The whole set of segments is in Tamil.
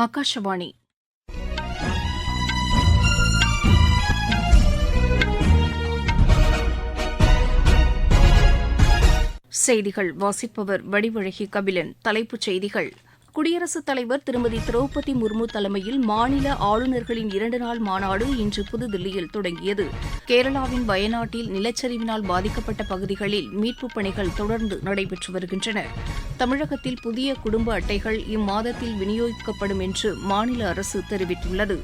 ஆகாஷவாணி செய்திகள் வாசிப்பவர் வடிவழகி கபிலன். தலைப்புச் செய்திகள். குடியரசுத் தலைவர் திருமதி திரௌபதி முர்மு தலைமையில் மாநில ஆளுநர்களின் 2 நாள் மாநாடு இன்று புதுதில்லியில் தொடங்கியது. கேரளாவின் வயநாட்டில் நிலச்சரிவினால் பாதிக்கப்பட்ட பகுதிகளில் மீட்புப் பணிகள் தொடர்ந்து நடைபெற்று வருகின்றன. தமிழகத்தில் புதிய குடும்ப அட்டைகள் இம்மாதத்தில் விநியோகிக்கப்படும் என்று மாநில அரசு தெரிவித்துள்ளது.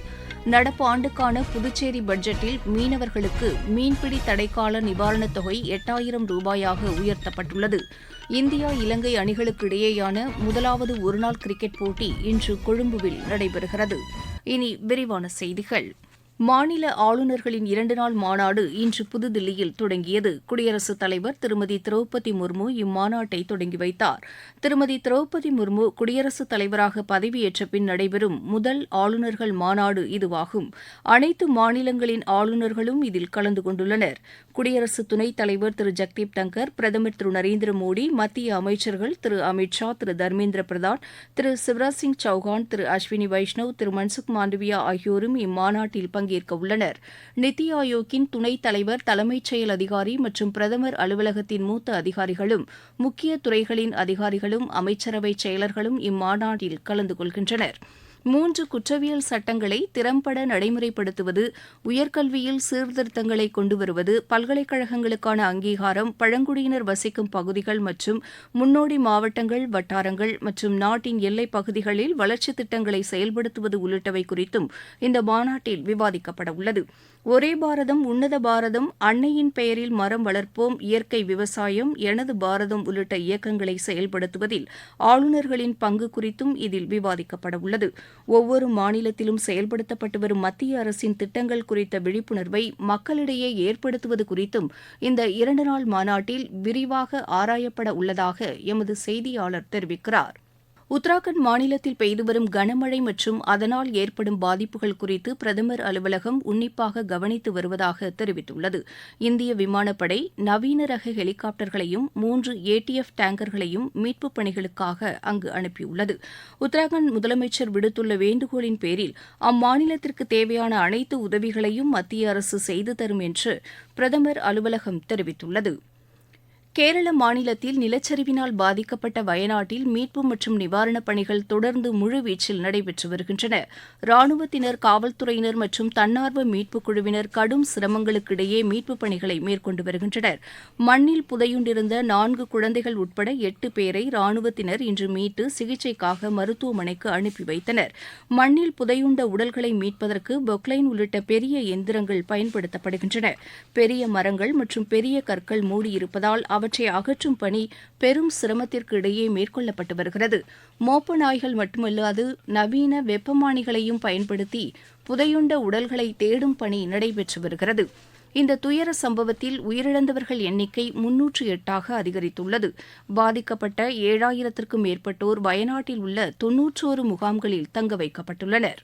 நடப்பு ஆண்டுக்கான புதுச்சேரி பட்ஜெட்டில் மீனவர்களுக்கு மீன்பிடி தடைக்கால நிவாரணத் தொகை 8000 ரூபாயாக உயர்த்தப்பட்டுள்ளது. இந்தியா இலங்கை அணிகளுக்கு இடையேயான முதலாவது ஒருநாள் கிரிக்கெட் போட்டி இன்று கொழும்புவில் நடைபெறுகிறது. இனி விரிவான செய்திகள். மாநில ஆளுநர்களின் 2 நாள் மாநாடு இன்று புதுதில்லியில் தொடங்கியது. குடியரசுத் தலைவர் திருமதி திரௌபதி முர்மு இம்மாநாட்டை தொடங்கி வைத்தார். திருமதி திரௌபதி முர்மு குடியரசுத் தலைவராக பதவியேற்ற பின் நடைபெறும் முதல் ஆளுநர்கள் மாநாடு இதுவாகும். அனைத்து மாநிலங்களின் ஆளுநர்களும் இதில் கலந்து கொண்டுள்ளனர். குடியரசு துணைத் தலைவர் திரு ஜெக்தீப் தங்கர், பிரதமர் திரு நரேந்திர மோடி, மத்திய அமைச்சர்கள் திரு அமித் ஷா, திரு தர்மேந்திர பிரதான், திரு சிவராஜ் சிங் சௌஹான், திரு அஸ்வினி வைஷ்ணவ், திரு மன்சுக் மாண்டவியா ஆகியோரும் இம்மாநாட்டில் பங்கேற்க உள்ளனர். நித்தி ஆயோக்கின் துணைத் தலைவர், தலைமைச் செயல் அதிகாரி மற்றும் பிரதமர் அலுவலகத்தின் மூத்த அதிகாரிகளும் முக்கிய துறைகளின் அதிகாரிகளும் அமைச்சரவைச் செயலர்களும் இம்மாநாட்டில் கலந்து கொள்கின்றனர். 3 குற்றவியல் சட்டங்களை திறம்பட நடைமுறைப்படுத்துவது, உயர்கல்வியில் சீர்திருத்தங்களை கொண்டுவருவது, பல்கலைக்கழகங்களுக்கான அங்கீகாரம், பழங்குடியினர் வசிக்கும் பகுதிகள் மற்றும் முன்னோடி மாவட்டங்கள், வட்டாரங்கள் மற்றும் நாட்டின் எல்லைப் பகுதிகளில் வளர்ச்சித் திட்டங்களை செயல்படுத்துவது உள்ளிட்டவை குறித்தும் இந்த மாநாட்டில் விவாதிக்கப்பட உள்ளது. ஒரே பாரதம், உன்னத பாரதம், அன்னையின் பெயரில் மரம் வளர்ப்போம், இயற்கை விவசாயம், எனது பாரதம் உள்ளிட்ட இயக்கங்களை செயல்படுத்துவதில் ஆளுநர்களின் பங்கு குறித்தும் இதில் விவாதிக்கப்பட உள்ளது. ஒவ்வொரு மாநிலத்திலும் செயல்படுத்தப்பட்டு வரும் மத்திய அரசின் திட்டங்கள் குறித்த விழிப்புணர்வை மக்களிடையே ஏற்படுத்துவது குறித்தும் இந்த 2 நாள் மாநாட்டில் விரிவாக ஆராயப்பட உள்ளதாக எமது செய்தியாளர் தெரிவிக்கிறார். உத்தராகண்ட் மாநிலத்தில் பெய்து வரும் கனமழை மற்றும் அதனால் ஏற்படும் பாதிப்புகள் குறித்து பிரதமர் அலுவலகம் உன்னிப்பாக கவனித்து வருவதாக தெரிவித்துள்ளது. இந்திய விமானப்படை நவீன ரக ஹெலிகாப்டர்களையும் 3 ATF டேங்கர்களையும் மீட்புப் பணிகளுக்காக அங்கு அனுப்பியுள்ளது. உத்தராகண்ட் முதலமைச்சர் விடுத்துள்ள வேண்டுகோளின் பேரில் அம்மாநிலத்திற்கு தேவையான அனைத்து உதவிகளையும் மத்திய அரசு செய்து தரும் என்று பிரதமர் அலுவலகம் தெரிவித்துள்ளது. கேரள மாநிலத்தில் நிலச்சரிவினால் பாதிக்கப்பட்ட வயநாட்டில் மீட்பு மற்றும் நிவாரணப் பணிகள் தொடர்ந்து முழுவீச்சில் நடைபெற்று வருகின்றன. ராணுவத்தினர், காவல்துறையினர் மற்றும் தன்னார்வ மீட்புக் குழுவினர் கடும் சிரமங்களுக்கிடையே மீட்புப் பணிகளை மேற்கொண்டு வருகின்றனர். மண்ணில் புதையுண்டிருந்த 4 குழந்தைகள் உட்பட 8 பேரை ராணுவத்தினர் இன்று மீட்டு சிகிச்சைக்காக மருத்துவமனைக்கு அனுப்பி வைத்தனர். மண்ணில் புதையுண்ட உடல்களை மீட்பதற்கு பொக்லைன் உள்ளிட்ட பெரிய எந்திரங்கள் பயன்படுத்தப்படுகின்றன. பெரிய மரங்கள் மற்றும் பெரிய கற்கள் மூடியிருப்பதால் அவற்றை அகற்றும் பணி பெரும் சிரமத்திற்கு இடையே மேற்கொள்ளப்பட்டு வருகிறது. மோப்ப நாய்கள் மட்டுமல்லாது நவீன வெப்பமானிகளையும் பயன்படுத்தி புதையுண்ட உடல்களை தேடும் பணி நடைபெற்று வருகிறது. இந்த துயர சம்பவத்தில் உயிரிழந்தவர்கள் எண்ணிக்கை 308 அதிகரித்துள்ளது. பாதிக்கப்பட்ட 7000க்கும் மேற்பட்டோர் வயநாட்டில் உள்ள 91 முகாம்களில் தங்க வைக்கப்பட்டுள்ளனர்.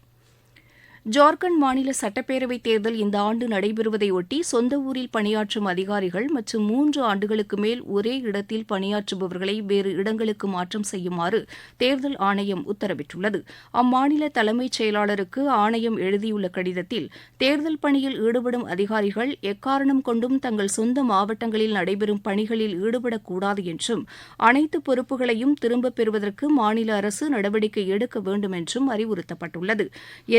ஜார்க்கண்ட் மாநில சட்டப்பேரவைத் தேர்தல் இந்த ஆண்டு நடைபெறுவதையொட்டி சொந்த ஊரில் பணியாற்றும் அதிகாரிகள் மற்றும் 3 ஆண்டுகளுக்கு மேல் ஒரே இடத்தில் பணியாற்றுபவர்களை வேறு இடங்களுக்கு மாற்றம் செய்யுமாறு தேர்தல் ஆணையம் உத்தரவிட்டுள்ளது. அம்மாநில தலைமைச் செயலாளருக்கு ஆணையம் எழுதியுள்ள கடிதத்தில் தேர்தல் பணியில் ஈடுபடும் அதிகாரிகள் எக்காரணம் கொண்டும் தங்கள் சொந்த மாவட்டங்களில் நடைபெறும் பணிகளில் ஈடுபடக்கூடாது என்றும் அனைத்து பொறுப்புகளையும் திரும்பப் பெறுவதற்கு மாநில அரசு நடவடிக்கை எடுக்க வேண்டும் என்றும் அறிவுறுத்தப்பட்டுள்ளது.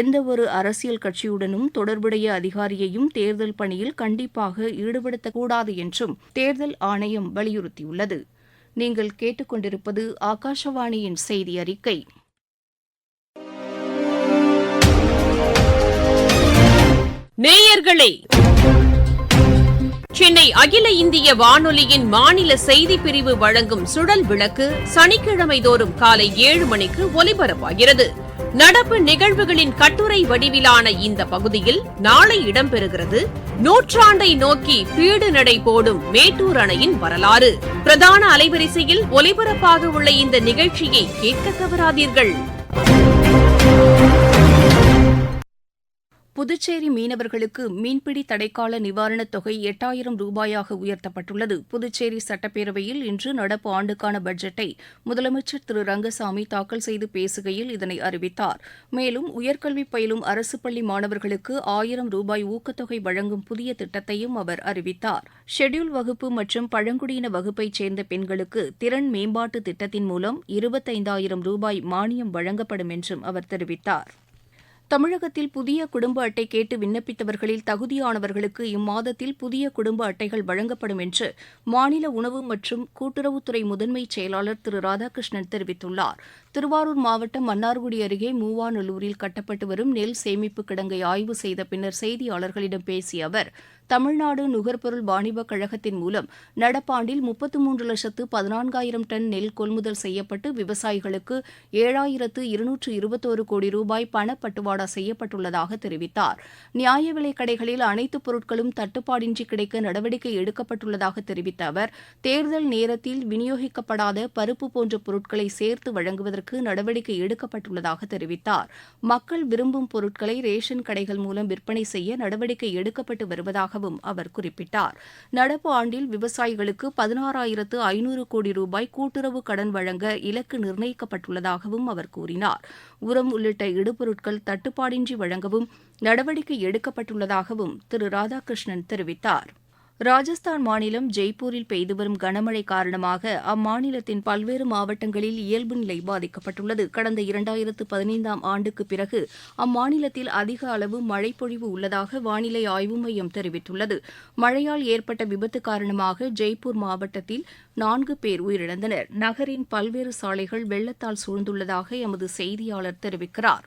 எந்தவொரு அரசியல் கட்சியுடனும் தொடர்புடைய அதிகாரியையும் தேர்தல் பணியில் கண்டிப்பாக ஈடுபடுத்தக்கூடாது என்றும் தேர்தல் ஆணையம் வலியுறுத்தியுள்ளது. நீங்கள் கேட்டுக்கொண்டிருப்பது ஆகாஷவாணியின் செய்தி அறிக்கை. நேயர்களே, சென்னை அகில இந்திய வானொலியின் மாநில செய்திப் பிரிவு வழங்கும் சுழல் விளக்கு சனிக்கிழமை தோறும் காலை 7 மணிக்கு ஒலிபரப்பாகிறது. நடப்பு நிகழ்வுகளின் கட்டுரை வடிவிலான இந்த பகுதியில் நாளை இடம்பெறுகிறது நூற்றாண்டை நோக்கி பீடு நடை போடும் மேட்டூர் அணையின் வரலாறு. பிரதான அலைவரிசையில் ஒலிபரப்பாக உள்ள இந்த நிகழ்ச்சியை கேட்க தவறாதீர்கள். புதுச்சேரி மீனவர்களுக்கு மீன்பிடி தடைக்கால நிவாரணத் தொகை 8000 ரூபாயாக உயர்த்தப்பட்டுள்ளது. புதுச்சேரி சட்டப்பேரவையில் இன்று நடப்பு ஆண்டுக்கான பட்ஜெட்டை முதலமைச்சர் திரு ரங்கசாமி தாக்கல் செய்து பேசுகையில் இதனை அறிவித்தார். மேலும் உயர்கல்வி பயிலும் அரசு பள்ளி மாணவர்களுக்கு 1000 ரூபாய் ஊக்கத்தொகை வழங்கும் புதிய திட்டத்தையும் அவர் அறிவித்தார். ஷெட்யூல்ட் வகுப்பு மற்றும் பழங்குடியின வகுப்பைச் சேர்ந்த பெண்களுக்கு திறன் மேம்பாட்டு திட்டத்தின் மூலம் 25,000 ரூபாய் மானியம் வழங்கப்படும் என்றும் அவர் தெரிவித்தார். தமிழகத்தில் புதிய குடும்ப அட்டை கேட்டு விண்ணப்பித்தவர்களில் தகுதியானவர்களுக்கு இம்மாதத்தில் புதிய குடும்ப அட்டைகள் வழங்கப்படும் என்று மாநில உணவு மற்றும் கூட்டுறவுத்துறை முதன்மைச் செயலாளர் திரு ராதாகிருஷ்ணன் தெரிவித்துள்ளார். திருவாரூர் மாவட்டம் மன்னார்குடி அருகே மூவாநல்லூரில் கட்டப்பட்டு வரும் நெல் சேமிப்பு கிடங்கை ஆய்வு செய்த பின்னர் செய்தியாளர்களிடம் பேசிய அவர், தமிழ்நாடு நுகர்பொருள் வாணிபக் கழகத்தின் மூலம் நடப்பாண்டில் 33,14,000 டன் நெல் கொள்முதல் செய்யப்பட்டு விவசாயிகளுக்கு 7,221 கோடி ரூபாய் பணப்பட்டுவாடா செய்யப்பட்டுள்ளதாக தெரிவித்தார். நியாய விலைக் கடைகளில் அனைத்து பொருட்களும் தட்டுப்பாடின்றி கிடைக்க நடவடிக்கை எடுக்கப்பட்டுள்ளதாக தெரிவித்த அவர், தேர்தல் நேரத்தில் விநியோகிக்கப்படாத பருப்பு போன்ற பொருட்களை சேர்த்து வழங்குவதற்கு நடவடிக்கை எடுக்கப்பட்டுள்ளதாக தெரிவித்தார். மக்கள் விரும்பும் பொருட்களை ரேஷன் கடைகள் மூலம் விற்பனை செய்ய நடவடிக்கை எடுக்கப்பட்டு வருவதாக அவர் குறிப்பிட்டார். நடப்பு ஆண்டில் விவசாயிகளுக்கு 16,500 கோடி ரூபாய் கூட்டுறவு கடன் வழங்க இலக்கு நிர்ணயிக்கப்பட்டுள்ளதாகவும் அவர் கூறினார். உரம் உள்ளிட்ட இடுபொருட்கள் தட்டுப்பாடின்றி வழங்கவும் நடவடிக்கை எடுக்கப்பட்டுள்ளதாகவும் திரு ராதாகிருஷ்ணன் தெரிவித்தார். ராஜஸ்தான் மாநிலம் ஜெய்ப்பூரில் பெய்து வரும் கனமழை காரணமாக அம்மாநிலத்தின் பல்வேறு மாவட்டங்களில் இயல்பு நிலை பாதிக்கப்பட்டுள்ளது. கடந்த 2015ஆம் ஆண்டுக்கு பிறகு அம்மாநிலத்தில் அதிக அளவு மழைப்பொழிவு உள்ளதாக வானிலை ஆய்வு மையம் தெரிவித்துள்ளது. மழையால் ஏற்பட்ட விபத்து காரணமாக ஜெய்ப்பூர் மாவட்டத்தில் 4 பேர் உயிரிழந்தனர். நகரின் பல்வேறு சாலைகள் வெள்ளத்தால் சூழ்ந்துள்ளதாக எமது செய்தியாளர் தெரிவிக்கிறார்.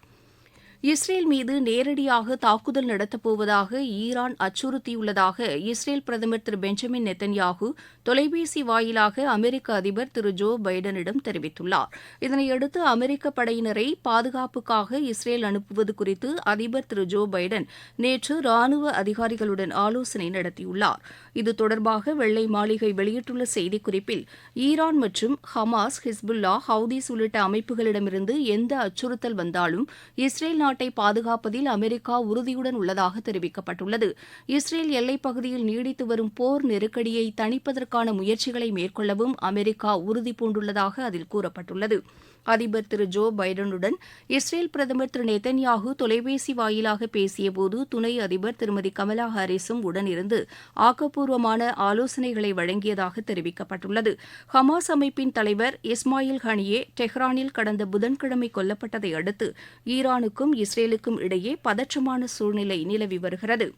இஸ்ரேல் மீது நேரடியாக தாக்குதல் நடத்தப்போவதாக ஈரான் அச்சுறுத்தியுள்ளதாக இஸ்ரேல் பிரதமர் திரு பெஞ்சமின் நெத்தன்யாகு தொலைபேசி வாயிலாக அமெரிக்க அதிபர் திரு ஜோ பைடனிடம் தெரிவித்துள்ளார். இதனையடுத்து அமெரிக்க படையினரை பாதுகாப்புக்காக இஸ்ரேல் அனுப்புவது குறித்து அதிபர் திரு ஜோ பைடன் நேற்று ராணுவ அதிகாரிகளுடன் ஆலோசனை நடத்தியுள்ளார். இது தொடர்பாக வெள்ளை மாளிகை வெளியிட்டுள்ள செய்திக்குறிப்பில், ஈரான் மற்றும் ஹமாஸ், ஹிஸ்புல்லா, ஹவுதீஸ் உள்ளிட்ட அமைப்புகளிடமிருந்து எந்த அச்சுறுத்தல் வந்தாலும் இஸ்ரேல் நாட்டை பாதுகாப்பதில் அமெரிக்கா உறுதியுடன் உள்ளதாக தெரிவிக்கப்பட்டுள்ளது. இஸ்ரேல் எல்லைப் பகுதியில் நீடித்து வரும் போர் நெருக்கடியை தணிப்பதற்கான முயற்சிகளை மேற்கொள்ளவும் அமெரிக்கா உறுதிபூண்டுள்ளதாக அதில் கூறப்பட்டுள்ளது. அதிபர் திரு ஜோ பைடனுடன் இஸ்ரேல் பிரதமர் திரு நெத்தன்யாகு தொலைபேசி வாயிலாக பேசியபோது துணை அதிபர் திருமதி கமலா ஹாரிஸும் உடனிருந்து ஆக்கப்பூர்வமான ஆலோசனைகளை வழங்கியதாக தெரிவிக்கப்பட்டுள்ளது. ஹமாஸ் அமைப்பின் தலைவர் இஸ்மாயில் ஹனியே டெஹ்ரானில் கடந்த புதன்கிழமை கொல்லப்பட்டதை அடுத்து ஈரானுக்கும் இஸ்ரேலுக்கும் இடையே பதற்றமான சூழ்நிலை நிலவி வருகிறது.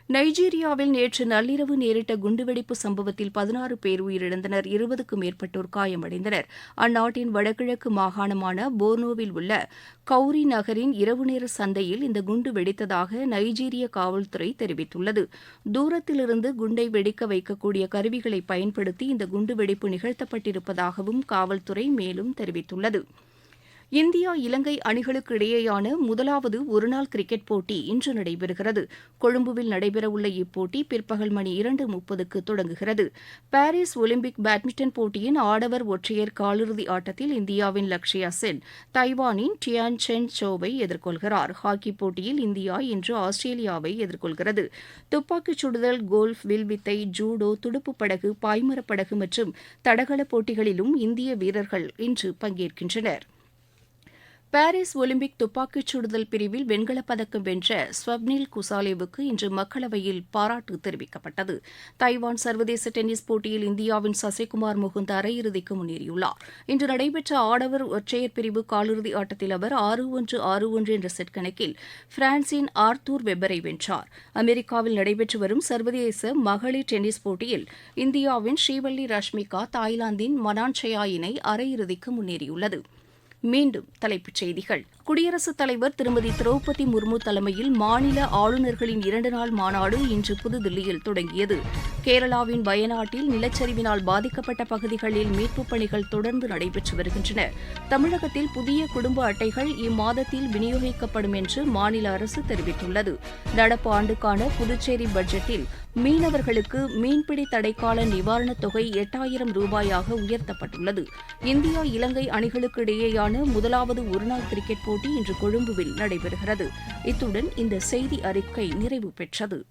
நைஜீரியாவில் நேற்று நள்ளிரவு நேரிட்ட குண்டுவெடிப்பு சம்பவத்தில் 16 பேர் உயிரிழந்தனர். 20க்கும் மேற்பட்டோர் காயமடைந்தனர். அந்நாட்டின் வடகிழக்கு மாகாணமான போர்னோவில் உள்ள கௌரி நகரின் இரவு நேர சந்தையில் இந்த குண்டு வெடித்ததாக நைஜீரிய காவல்துறை தெரிவித்துள்ளது. தூரத்திலிருந்து குண்டை வெடிக்க வைக்கக்கூடிய கருவிகளை பயன்படுத்தி இந்த குண்டுவெடிப்பு நிகழ்த்தப்பட்டிருப்பதாகவும் காவல்துறை மேலும் தெரிவித்துள்ளது. இந்தியா இலங்கை அணிகளுக்கு இடையேயான முதலாவது ஒருநாள் கிரிக்கெட் போட்டி இன்று நடைபெறுகிறது. கொழும்புவில் நடைபெறவுள்ள இப்போட்டி பிற்பகல் மணி 2:30க்கு தொடங்குகிறது. பாரிஸ் ஒலிம்பிக் பேட்மிண்டன் போட்டியின் ஆடவர் ஒற்றையர் காலிறுதி ஆட்டத்தில் இந்தியாவின் லக்ஷயா சென் தைவானின் டியான் சென் சோவை எதிர்கொள்கிறார். ஹாக்கி போட்டியில் இந்தியா இன்று ஆஸ்திரேலியாவை எதிர்கொள்கிறது. துப்பாக்கிச் சுடுதல், கோல்ஃப், வில்வித்தை, ஜூடோ, துடுப்புப் படகு, பாய்மரப்படகு மற்றும் தடகள போட்டிகளிலும் இந்திய வீரர்கள் இன்று பங்கேற்கின்றனர். பாரிஸ் ஒலிம்பிக் துப்பாக்கிச் சுடுதல் பிரிவில் வெண்கலப் பதக்கம் வென்ற ஸ்வப்னில் குசாலேவுக்கு இன்று மக்களவையில் பாராட்டு தெரிவிக்கப்பட்டது. தைவான் சர்வதேச டென்னிஸ் போட்டியில் இந்தியாவின் சசிகுமார் முகுந்த் அரையிறுதிக்கு முன்னேறியுள்ளார். இன்று நடைபெற்ற ஆடவர் ஒற்றையர் பிரிவு காலிறுதி ஆட்டத்தில் அவர் 6-1, 6-1 என்ற செட் கணக்கில் பிரான்சின் ஆர்த்தூர் வெப்பரை வென்றார். அமெரிக்காவில் நடைபெற்று வரும் சர்வதேச மகளிர் டென்னிஸ் போட்டியில் இந்தியாவின் ஸ்ரீவள்ளி ரஷ்மிகா தாய்லாந்தின் மனான்சயா இணை அரையிறுதிக்கு முன்னேறியுள்ளது. மீண்டும் தலைப்புச் செய்திகள். குடியரசுத் தலைவர் திருமதி திரௌபதி முர்மு தலைமையில் மாநில ஆளுநர்களின் 2 நாள் மாநாடு இன்று புதுதில்லியில் தொடங்கியது. கேரளாவின் வயநாட்டில் நிலச்சரிவினால் பாதிக்கப்பட்ட பகுதிகளில் மீட்புப் பணிகள் தொடர்ந்து நடைபெற்று வருகின்றன. தமிழகத்தில் புதிய குடும்ப அட்டைகள் இம்மாதத்தில் விநியோகிக்கப்படும் என்று மாநில அரசு தெரிவித்துள்ளது. நடப்பு ஆண்டுக்கான புதுச்சேரி பட்ஜெட்டில் மீனவர்களுக்கு மீன்பிடி தடைக்கால நிவாரணத் தொகை 8000 ரூபாயாக உயர்த்தப்பட்டுள்ளது. இந்தியா இலங்கை அணிகளுக்கு இடையேயான முதலாவது ஒருநாள் கிரிக்கெட் போட்டி போட்டி இன்று கொழும்புவில் நடைபெறுகிறது. இத்துடன் இந்த செய்தி அறிக்கை நிறைவு பெற்றது.